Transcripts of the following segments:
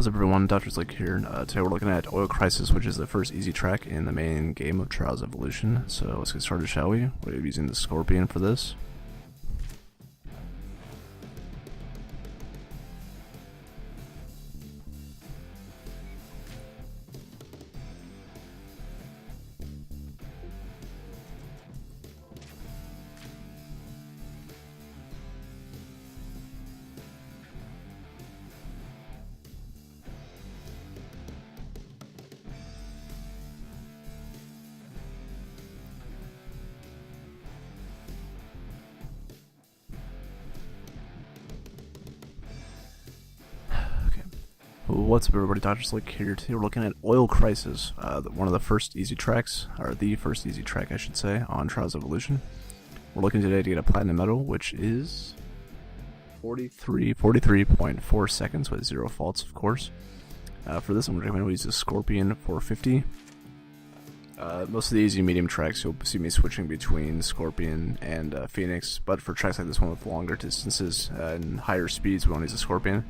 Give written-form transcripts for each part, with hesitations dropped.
What's up everyone, Dr. Zleek here. Today we're looking at Oil Crisis, which is the first easy track in the main game of Trials Evolution. So let's get started, shall we? We're using the Scorpion for this. What's up everybody, Dr. Zleek here. Today we're looking at Oil Crisis, one of the first easy tracks, or the first easy track I should say, on Trials Evolution. We're looking today to get a platinum medal, which is 43.4 seconds with 0 faults, of course. For this I'm recommending we use the Scorpion 450. Most of the easy medium tracks you'll see me switching between Scorpion and Phoenix, but for tracks like this one with longer distances and higher speeds we want to use the Scorpion.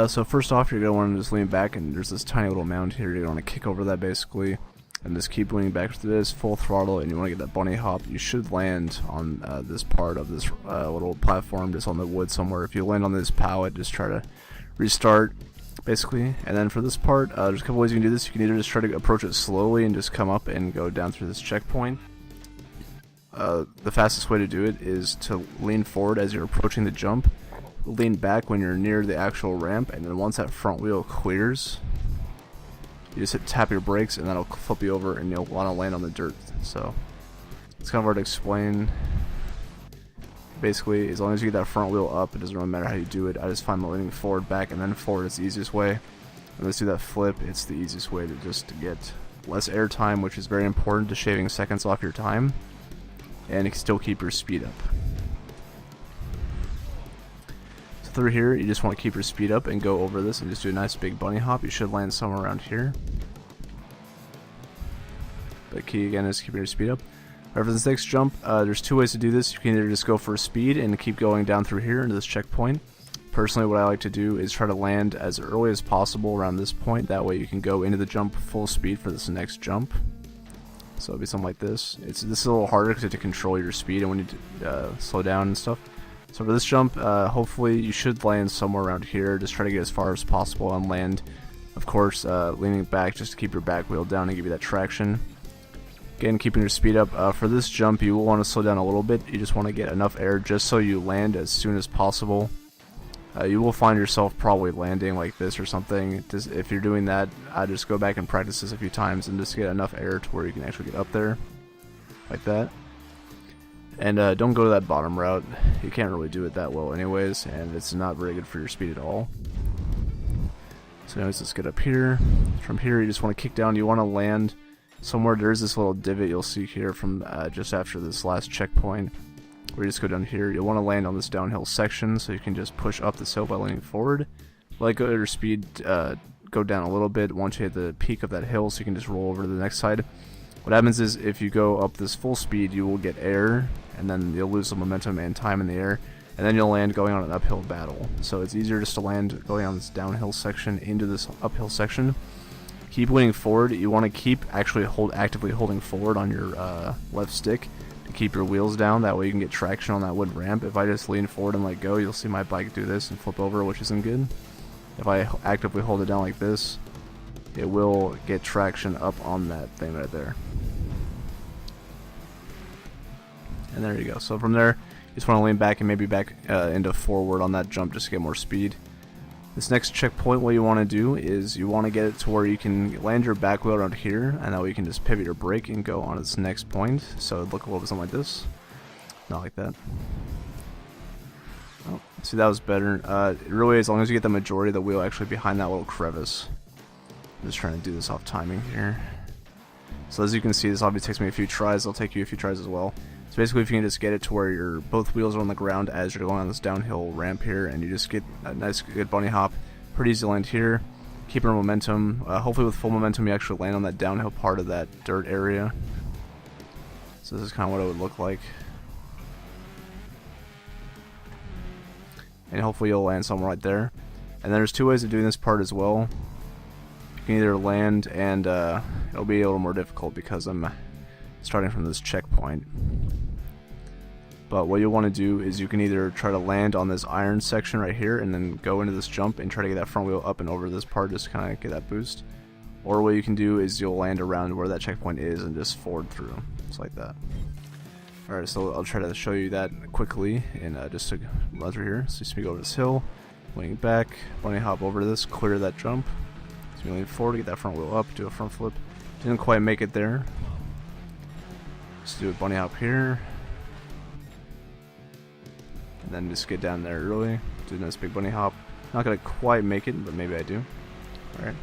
So first off, you're going to want to just lean back, and there's this tiny little mound here. You're going to want to kick over that basically, and just keep leaning back to this, full throttle, and you want to get that bunny hop. You should land on this part of this little platform, just on the wood somewhere. If you land on this pallet, just try to restart, basically. And then for this part, there's a couple ways you can do this. You can either just try to approach it slowly and just come up and go down through this checkpoint. The fastest way to do it is to lean forward as you're approaching the jump. Lean back when you're near the actual ramp, and then once that front wheel clears, you just tap your brakes, and that'll flip you over, and you'll want to land on the dirt. So it's kind of hard to explain. Basically, as long as you get that front wheel up, it doesn't really matter how you do it. I just find leaning forward, back, and then forward is the easiest way. And let's do that flip. It's the easiest way to get less air time, which is very important to shaving seconds off your time, and still keep your speed up. Through here, you just want to keep your speed up and go over this and just do a nice big bunny hop. You should land somewhere around here. But key again is keeping your speed up. Alright, for this next jump, there's two ways to do this. You can either just go for speed and keep going down through here into this checkpoint. Personally, what I like to do is try to land as early as possible around this point. That way you can go into the jump full speed for this next jump. So it'll be something like this. This is a little harder to control your speed and when you slow down and stuff. So for this jump, hopefully you should land somewhere around here. Just try to get as far as possible and land, of course, leaning back just to keep your back wheel down and give you that traction. Again, keeping your speed up. For this jump, you will want to slow down a little bit. You just want to get enough air just so you land as soon as possible. You will find yourself probably landing like this or something. If you're doing that, just go back and practice this a few times and just get enough air to where you can actually get up there, like that. And don't go to that bottom route. You can't really do it that well anyways, and it's not very good for your speed at all. So anyways, let's get up here. From here, you just want to kick down. You want to land somewhere. There's this little divot you'll see here from just after this last checkpoint, where you just go down here. You'll want to land on this downhill section, so you can just push up this hill by leaning forward. Let go of your speed, go down a little bit once you hit the peak of that hill, so you can just roll over to the next side. What happens is if you go up this full speed, you will get air, and then you'll lose some momentum and time in the air, and then you'll land going on an uphill battle. So it's easier just to land going on this downhill section into this uphill section. Keep leaning forward. You want to keep actually actively holding forward on your left stick to keep your wheels down. That way you can get traction on that wood ramp. If I just lean forward and let go, you'll see my bike do this and flip over, which isn't good. If I actively hold it down like this, it will get traction up on that thing right there. And there you go. So from there, you just want to lean back and maybe back into forward on that jump just to get more speed. This next checkpoint, what you want to do is you want to get it to where you can land your back wheel around here, and that way you can just pivot your brake and go on this next point. So it'd look a little bit something like this. Not like that. Oh, see, that was better. Really, as long as you get the majority of the wheel actually behind that little crevice. I'm just trying to do this off timing here. So as you can see, this obviously takes me a few tries. It'll take you a few tries as well. So basically, if you can just get it to where your both wheels are on the ground as you're going on this downhill ramp here, and you just get a nice good bunny hop, pretty easy to land here. Keep your momentum. Hopefully with full momentum, you actually land on that downhill part of that dirt area. So this is kind of what it would look like. And hopefully you'll land somewhere right there. And there's two ways of doing this part as well. You can either land, and it'll be a little more difficult because I'm starting from this checkpoint. But what you'll want to do is you can either try to land on this iron section right here and then go into this jump and try to get that front wheel up and over this part just to kind of get that boost. Or what you can do is you'll land around where that checkpoint is and just forward through, just like that. Alright, so I'll try to show you that quickly, and just to run through here. So you see me go over this hill, leaning back, bunny hop over this, clear that jump. So you lean forward, get that front wheel up, do a front flip. Didn't quite make it there. Just do a bunny hop here. And then just get down there early, do this big bunny hop. Not gonna quite make it, but maybe I do. Alright.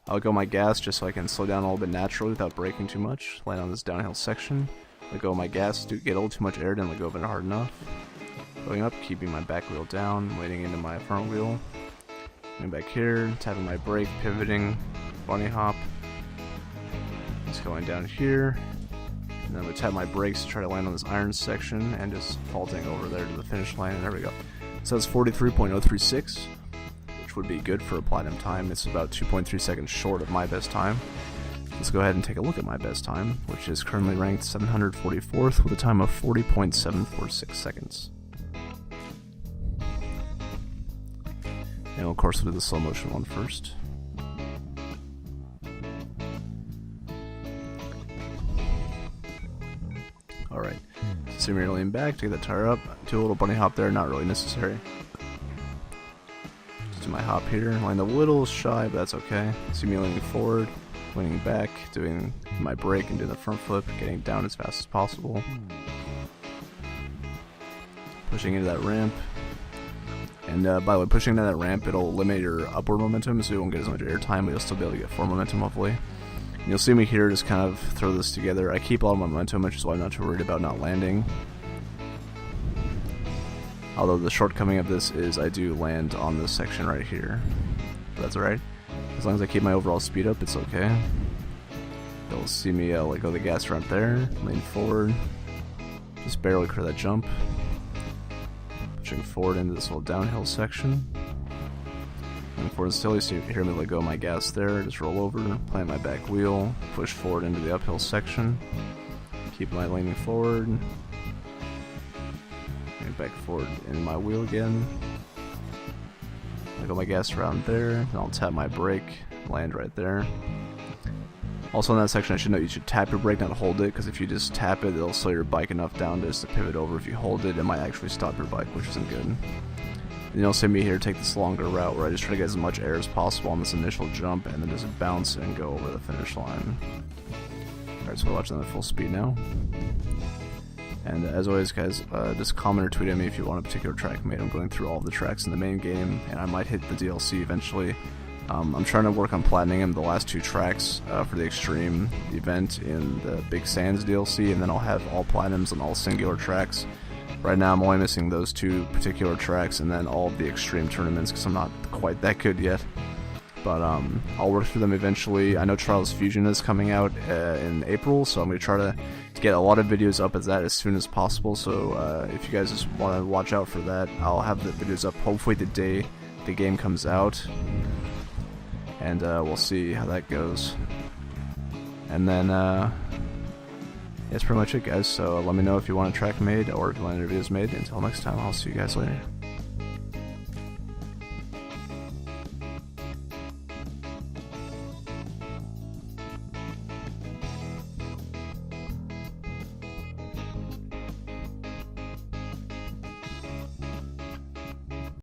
I'll go my gas just so I can slow down a little bit naturally without braking too much. Land on this downhill section. Let go of my gas, get a little too much air, didn't let go of it hard enough. Going up, keeping my back wheel down, waiting into my front wheel. Going back here, tapping my brake, pivoting, bunny hop. Just going down here. And then we tap my brakes to try to land on this iron section and just vaulting over there to the finish line, and there we go. So it's 43.036, which would be good for a platinum time. It's about 2.3 seconds short of my best time. Let's go ahead and take a look at my best time, which is currently ranked 744th with a time of 40.746 seconds. And of course we'll do the slow motion one first. Alright, so you're leaning back, take that tire up, do a little bunny hop there, not really necessary. Just do my hop here, land a little shy, but that's okay. See me leaning forward, leaning back, doing my brake and doing the front flip, getting down as fast as possible. Pushing into that ramp. And by the way, pushing into that ramp, it'll limit your upward momentum, so you won't get as much air time, but you'll still be able to get forward momentum, hopefully. And you'll see me here just kind of throw this together. I keep a lot of my momentum, which is why I'm not too worried about not landing. Although the shortcoming of this is I do land on this section right here. But that's alright. As long as I keep my overall speed up, it's okay. You'll see me let go of the gas right there, lean forward, just barely clear that jump. Pushing forward into this little downhill section. And forward still, you hear me let go of my gas there, just roll over, plant my back wheel, push forward into the uphill section, keep my leaning forward, and back forward into my wheel again. Let go of my gas around there, and I'll tap my brake, land right there. Also in that section I should note you should tap your brake, not hold it, because if you just tap it, it'll slow your bike enough down just to pivot over. If you hold it, it might actually stop your bike, which isn't good. And you'll see me here take this longer route where I just try to get as much air as possible on this initial jump and then just bounce and go over the finish line. Alright, so we're watching that at full speed now. And as always guys, just comment or tweet at me if you want a particular track made. I'm going through all of the tracks in the main game, and I might hit the DLC eventually. I'm trying to work on platinum the last two tracks for the Extreme event in the Big Sands DLC, and then I'll have all platinums on all singular tracks. Right now I'm only missing those two particular tracks and then all of the Extreme tournaments because I'm not quite that good yet. But I'll work through them eventually. I know Trials Fusion is coming out in April, so I'm going to try to get a lot of videos up as that as soon as possible. So if you guys just want to watch out for that, I'll have the videos up hopefully the day the game comes out. And we'll see how that goes. And then that's pretty much it guys, so let me know if you want a track made or if you want interviews made. Until next time, I'll see you guys later.